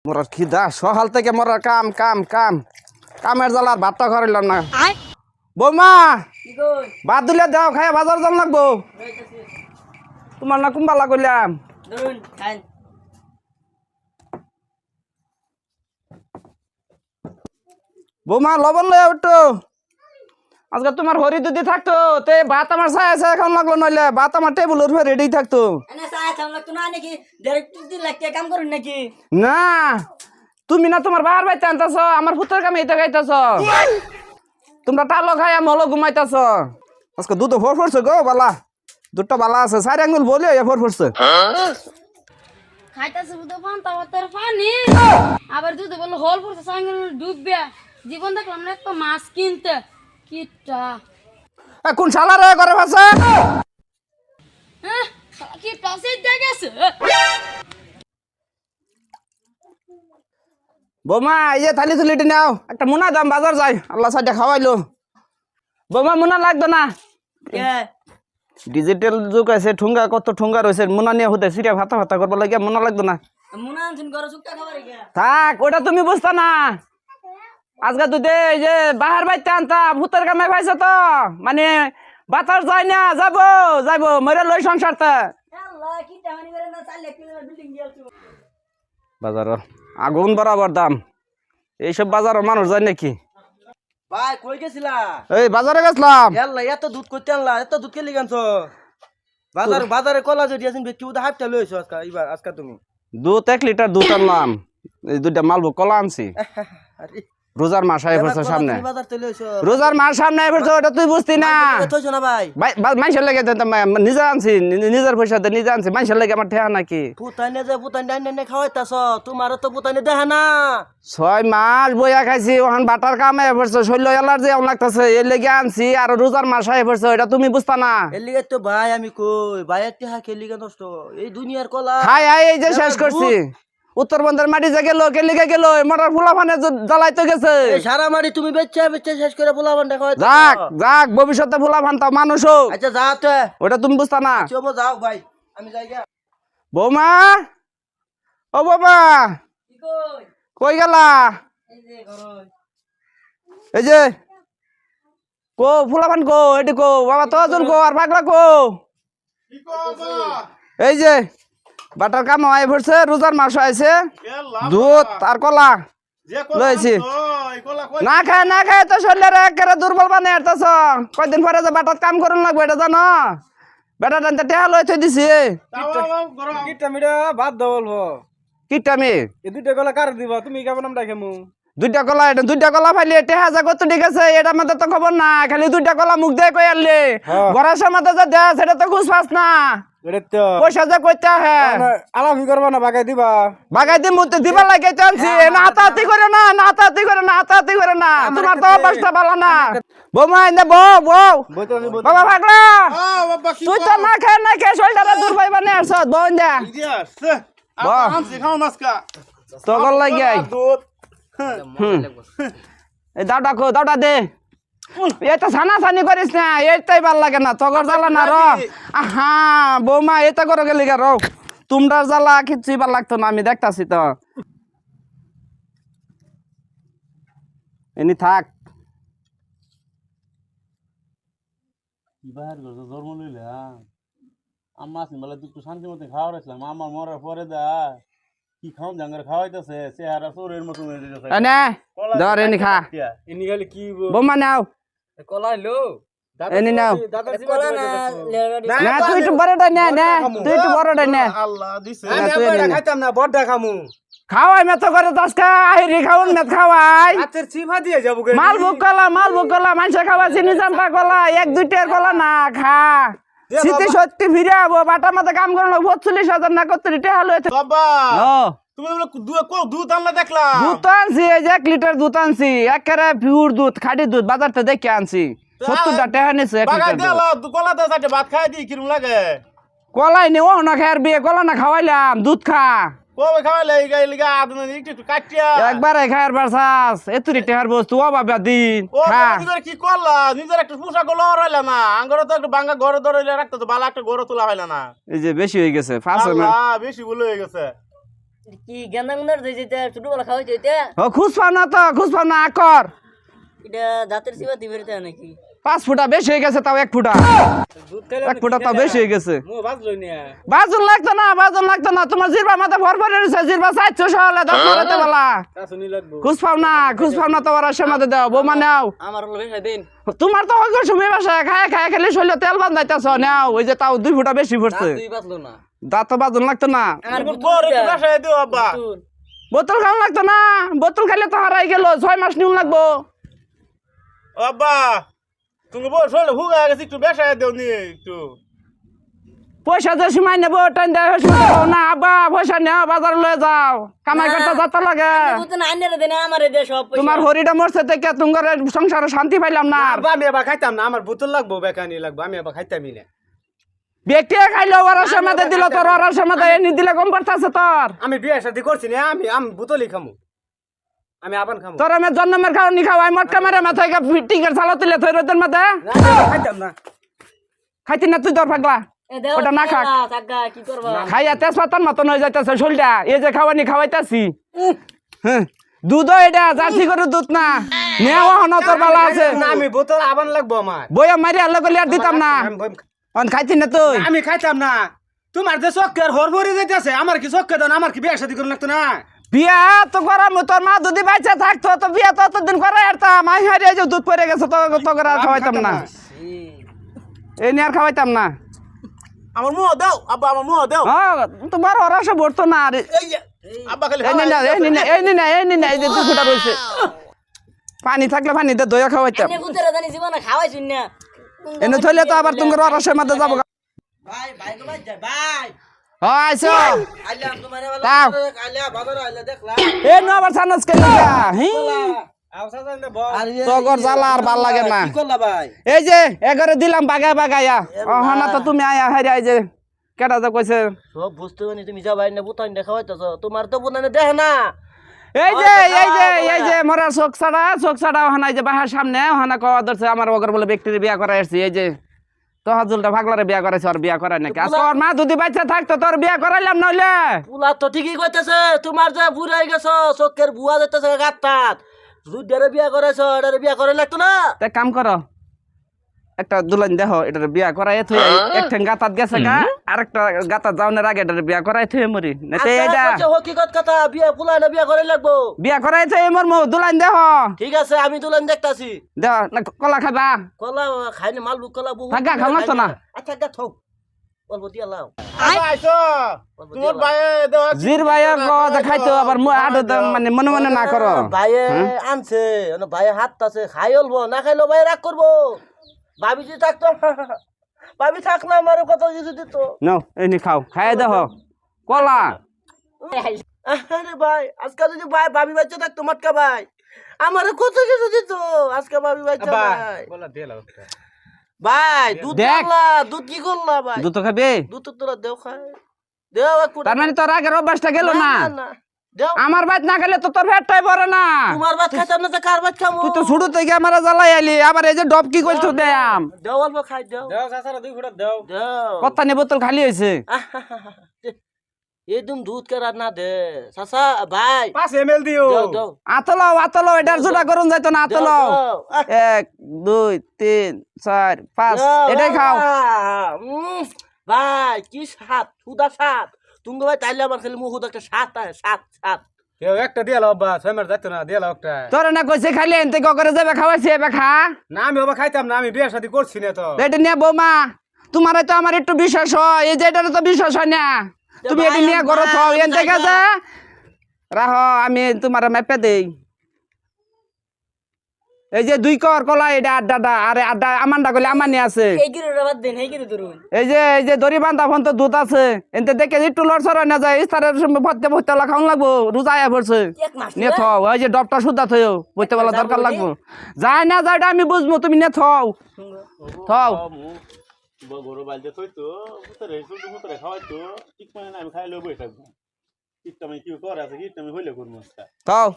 মোরার খিদা সকাল থেকে মোরার কাম কাম কাম কামের জ্বালার ভাতটা খাইলাম না। বৌমা ভাত দিলে দাও, খাই বাজার যাম লাগবো। তোমার না কুম্বালা কইলাম। বৌমা লবণ লই একটু। আজকে তোমার হরি যদি থাকতো তে ভাত আমার ছায় আছে এখন লাগলো, নইলে ভাত আমার টেবিলের উপরে রেডি থাকতো। না তুমি না তোমার বাবার বাড়িতে আনতেছ, আমার পুত্রের কামে এটা খাইতেছ। তোমরা টালো খাই আমি হলো ঘুমাইতেছ। আজকে দুধ ফোর ফোরছে গো বালা, দুধটা বালা আছে, 4 আঙ্গুল বলে ফোর ফোরছে। খাইতেছে বুঝতে পানি আবার দুধ বললো হল পড়ছে সাইকেল ডুববে। জীবন দেখলাম না একটা মাছ কিনতে কিটা কোন শালা রে করে ভাষা কিটা সে গেছে। বৌমা এই যে থালি থুলিটি নাও, একটা মুনা দাম বাজার যাই, আল্লাহ সাইডে খাওয়াইলো। বৌমা মুনা লাগতো না, ডিজিটাল যুগ আছে, ঠুঙ্গা কত ঠুঙ্গা রয়েছে, মুনা নিয়ে হতে সিরিয়া ভাতা ভাতা করবার লাগে মুনা লাগতো না। থাক ওটা তুমি বুঝতা না। আজকে দুধে এই যে বাহার বাইতে আনতা ভূতের কামে পাইছো তো, মানে বাতাস যায় না, যাবো যাবো মরে লই সংসারতে। বাজার আগুন বরাবর দাম, এইসব বাজার মানুষ যায় নাকি? ভাই কই গেছিলা? এই বাজারে গেছিলাম। এত দুধ করতে আনলা, এত দুধ কে লিগানছ? বাজারে কলা যদি আছেন বেচি উদা হাফটা লইছো আজকে তুমি। দুধ 1 লিটার দুধ আনলাম, এই দুইটা মালবো কলা আনছি। রোজার মাস আই পড়ছে সামনে, রোজার মাস সামনে আই পড়ছে, ওটা তুই বুঝতি না। থইছো না ভাই? মাইশের লাগে নিজে আনছি, নিজের পয়সাতে নিজে আনছি, মাইশের লাগে আমার ঠেয়া নাকি? পুতাইনে যে পুতাইনে খাওয়াইতাছ, তোমার তো পুতাইনে দেখে না। 6 মাস বইয়া খাইছি, ওখান বাটার কাম আই পড়ছে, শৈল এলার্জি এমন লাগতেছে, এর লেগে আনছি। আর রোজার মাস আই পড়ছে, এটা তুমি বুঝতা না। এর লিগে তো ভাই আমি কই ভাই একটা হাকে লিগে নষ্ট এই দুনিয়ার কলা খাই আই এই যে শেষ করছি। উত্তরবঙ্গের মাটি যে গেল, কে লিগে গেল, মোটর ফুলা ফানে জ্বালাইতে গেছে। সারা মাটি তুমি বেচে শেষ করে পোলাবান দেখা হয়। যাক যাক ভবিষ্যতে ফুলা ফানতাও মানুষ হোক। আচ্ছা যাও তো, ওটা তুমি বুঝতা না। চলো যাও ভাই আমি যাই গা। বৌমা ও বৌমা কই গেলা? এই যে কো ফুলা ফান কো, এটি কো বাবা তো জন কো, আর পাগলা কো। এই যে বাটার কাম আই পড়ছে, রোজার মাস আইছে, দুধ আর কলা লইছি। না খায় তো শরীরের একেবারে দুর্বল বানাই আসতেছ। কয়দিন পরে যে বাটার কাম করুন লাগবে এটা জানো? বেটা টানতে টেহা লই থই দিছি। ভাত দবলবো কিটামি এই দুইটা গলা কার দিবা? তুমি কেমন নাম ডাকেমু? দুইটা কলা ফাইলে টেহা যা কত ঠিক আছে, এটা আমাদের তো খবর না। খালি 2টা কলা মুখ দিয়ে কই আনলে ঘরের সামনে যা দেয় সেটা তো খুঁজ পাস না। পয়সা যা কইতে হ্যাঁ আলামি করবা না বাগাই দিবা? বাগাই দিম দিবা লাগে চান্সি না, হাতাহাতি করে না, হাতাহাতি করে না। তোমার তো অবস্থা ভালো না। বৌমা এনে বউ বাবা পাগলা, তুই তো না খেয়ে শরীরটা দুর্বল বানে আসছ। বউ দে তগল লাগিয়ে এই দাওটা দে। এটা ছানি করিস না, এইটাই ভাল লাগে না, তগর জ্বালা না। আহা বৌমা এটা করে গেলি গা তোমরা জ্বালা কিছুই ভাল লাগতো না, আমি দেখতাছি তো। এনি থাক জন্ম লইলে আম্মা আসেন বলে তুই শান্তি মতো খাওয়া রাখলাম, আমার মরার পরে দা কি খাওয়ান জাঙ্গার খাওয়াইতেছে চেহারা চোরের মতো ধর এনি খা। ইনি খালি কি বৌমা নাও কলাইলো এনি নাও। না তুই একটু বড়টা নে, তুই একটু বড়টা নে। আল্লাহ দিছে খাইতাম না বড় খামু খাওয়াই মেত করে 10টা আহিরি খাওন মেত খাওয়াই। হাতের চিফা দিয়ে যাবো মালভোগ কলা মানুষে খাওয়া চিনি চাম্পা কলা 1-2টার কলা না খা। শীতে সত্যি ফিরে আবো, বাটার মধ্যে কাম করে 45,000 না কত টাকা লইতে। বাবা তুমি দুধ আনলা দেখলা? দুধ আনছি, এই যে 1 লিটার দুধ আনছি, একেবারে পিওর দুধ, খাঁটি দুধ, বাজারতে দেখে আনছি। 70 টাকা নিছে 1 লিটার। কলা দে সাথে ভাত খাই দি কিরম লাগে? কলাই নে ও না খায়ার বিয়ে, কলা না খাওয়াইলাম, দুধ খা। কবে খাওয়াইলে এইগা আদন একটু কাটিয়া একবারে খায়ার বারসাস, এতুরি টাকার বস্তু অভাবে দিন ও খা। নিজের কি করলা? নিজের একটা পোশাক লড়াইলা না, আঙ্গরে তো একটা ভাঙা ঘরে ধরে রাখতে তো বালা একটা ঘরে তোলা হইলা না। এই যে বেশি হয়ে গেছে, আল্লাহ বেশি ভুল হয়ে গেছে। কি গেন্দা গুন্দার যে যেটা ছোটবেলা খাওয়াই যেটা ও খুশ পাও না তো খুশ পাও না আকর এটা জাতের সিবা দিবেরতে নাকি 5 ফুটা বেশি হয়ে গেছে তাও 1 ফুটা দুধ খাইলে 1 ফুটা তাও বেশি হয়ে গেছে মু বাজলই না বাজন লাগতো না তোমার জিরবা মাথা ভর ভরে রইছে জিরবা 400 হলে 10 মারতে বলা তা শুনি লাগবো খুশ পাও না তো ওরা সমাদে দাও বৌমা নাও আমার হলো বেশি দিন তোমার তো হইগো সময় বাসা খায় খালি শৈল তেল বান্ধাইতাছ নাও ওই যে তাও 2 ফুটা বেশি পড়ছে তুই বাঁচলো না দাঁত বাজন লাগতো না আমার বড় একটু বাসায় দিও আব্বা বোতল খাওয়া লাগতো না বোতল খাইলে তো হারাই গেল 6 মাস নিউন লাগবো ও আব্বা তুমি বল শোলে হুগা গেছে একটু বাসায় দিও নি একটু পয়সা যে সময় নেবো টাইম দেয় সময় দেবো না আব্বা পয়সা নেও বাজার লয়ে যাও কামাই করতে যেতে লাগে বুঝতে না আইনের দেন আমারে দে সব পয়সা। তোমার হরিটা মরছে থেকে তোমার সংসারে শান্তি পাইলাম না আব্বা আমি আবার খাইতাম না আমার বোতল লাগবো বেকানি লাগবো আমি আবার খাইতামই না ব্যক্তি খাইলে ওরা সমাধে দিল তোর ওরা সমাধে এনে দিলে কম পড়তেছে তোর আমি বিয়ে শাদি করছি না আমি বোতলই খামু আমি আবার খামু তোর আমি জন্মের খাওয়া নি খাওয়াই মটকা মারে মাথায় টিকের চালা তুলে থই রোদের মাথা খাইতাম না খাইতি না তুই তোর পাগলা এ দেও ওটা না খাক। কাকা কি করবা খাইয়া তেজপাতার মতন হয়ে যাইতেছে শরীরটা এই যে খাওয়ানি খাওয়াইতাছি হ্যাঁ দুধ এটা জার্সি করে দুধ না নেওয়া হন তোর বালা আছে না আমি বোতল আবার লাগবো আমার বইয়া মারি আল্লাহ গলি আর দিতাম না অন খাইতি না তুই আমি খাইতাম না তোমার যে চক্কের হরভরে যাইতেছে আমার কি চক্কে দাও আমার কি বিয়ে শাদি করে লাগতো না বিয়া তো করাম তোর মা যদি বাইচা থাকতো তো বিয়া তো অতদিন করে আরতাম আমি হারিয়ে যে দুধ পড়ে গেছে তো তোকে আর খাওয়াইতাম না এই নিয়ে আর খাওয়াইতাম না আমার মুহ দাও আব্বা আমার মুহ দাও হ্যাঁ তোমার ওরাসে ভরতো না আর আব্বা খালি এই যে 2 ফুটা রয়েছে পানি থাকলে পানিতে দইয়া খাওয়াইতাম এনে বুঝতে জানি জীবন খাওয়াই শুন না এনে থইলে তো আবার তোমার ওরাসের মধ্যে যাবো ভাই ভাই তো ভাই যায় ভাই আইসো আইলাম তোমার তাও আইলা বাজার আইলা দেখলা এ নো আবার সানস কে লাগা হি আওসা জানতে বল তোর জ্বালা আর ভাল লাগে না কি করলা ভাই এই যে এগারে দিলাম বাগাইয়া হনা তো তুমি আয়া হারি আই যে কেটা তো কইছে সব বুঝতে পারি তুমি যা ভাই না বুতান দেখাইতেছ তোমার তো বুনানে দেখ না এই যে মোরা চোখ ছাড়া হনা যে বাহার সামনে হনা কওয়া ধরছে আমার ওগর বলে ব্যক্তির বিয়া করাই আসছি এই যে তহাজুলটা ভাগলারে বিয়া করাইছে আর বিয়া করাই নাকি তোর মা যদি বাচ্চা থাকতো তোর বিয়া করাইলাম নইলে পুলা তো ঠিকই কইতেছে তোমার যে বুড়াই গেছো চোখের বুয়া যাইতেছে গাতাত দুধের বিয়া করাইছো এটারে বিয়া করে লাগতো না তা কাম করো একটা দুলান দেহ এটার বিয়া করাই থই এক ঠেং গাতাত গেছে গা আরেকটা গাতাত যাওনের আগে এটার বিয়া করাই থই মরি না তে এটা হকিকত কথা বিয়া পুলা না বিয়া করে লাগবো বিয়া করাই থই মর মো দুলান দেহ ঠিক আছে আমি দুলান দেখতাছি দেহ না কলা খাবা কলা খাইনি মালবু কলা বহু থাকা খাও লাগতো না আচ্ছা গা থৌ অল্প দিয়া লাও জির ভাইয়া কথা খাইতো আবার মু আডো মানে মনে মনে না করো ভাইয়ে আনছে ভাইয়ে হাত আছে খাই অল্প না খাইলো ভাই রাগ করবো ভাবি যদি থাকতো ভাবি থাক না আমার কত কিছু দিত নাও এই নি খাও খাই দেহ কলা আরে ভাই আজকে যদি ভাই ভাবি বাচ্চা থাকতো মটকা ভাই আমার কত কিছু দিত আজকে ভাবি বাচ্চা ভাই ভাই দুধ দেখ। করলা দুধ কি করলা ভাই দুধ তো খাবে দুধ তো তোরা দেও খাই দেও এক ফুটা তার মানে তোর আগের অভ্যাসটা গেল না না দেও আমার বাইত না গেলে তো তোর পেটটাই ভরে না তোমার ভাত খাইতাম না তো কার ভাত খামু তুই তো শুরু থেকে আমার জ্বালাই আইলি আবার এই যে ডব কি করছো দেয়াম দেও অল্প খাই দেও দেও চাচারা 2 ফুটা দেও দেও কত নি বোতল খালি হয়েছে একদম দুধ কে রাত না দে চাচা ভাই 5 ml দিও দেও দেও আতলো এটার জোড়া করুন যাইতো না আতলো 1 2 3 4 5 এটাই খাও ভাই কি স্বাদ সুদা স্বাদ তুমি ভাই তাইলে আমার খালি মুখ একটা স্বাদ স্বাদ কেউ একটা দিয়ে লাও বা 6 মাস যাইতো না দিয়ে লাও একটা তোর না কইছে খালি এনতে করে যাবে খাওয়াইছে এবে খা না আমি বাবা খাইতাম না আমি বিয়ে শাদী করছি না তো এটা নিয়ে বৌমা তোমার তো আমার একটু বিশ্বাস হয় এই যে এটার তো বিশ্বাস হয় না তুমি এটা নিয়ে করো তো এনতে কাজে রাহ আমি তোমার মেপে দেই এই যে 2 কর কলা এটা আড্ডাটা আরে আড্ডা আমানটা কইলে আমার নিয়ে আছে এই গিরে বাদ দেন এই গিরে ধরুন এই যে দড়ি বান্ধা ফোন তো দুধ আছে এনতে দেখে একটু লড়ছড় না যায় ইস্তারের ভর্তে ভর্তে খাওয়ান লাগবো রোজা আয়া পড়ছে এক মাস নিয়ে থাও ওই যে ডবটা সুদ্ধা থইও বইতে বলা দরকার লাগবো যায় না যাইটা আমি বুঝবো তুমি নিয়ে থাও থাও গরু বালতে থইতো মুতরে শুধু মুতরে খাওয়াইতো ঠিক মানে আমি খাইলে বই থাকবো ঠিক আমি কি করে আছে কি আমি হইলে করব থাও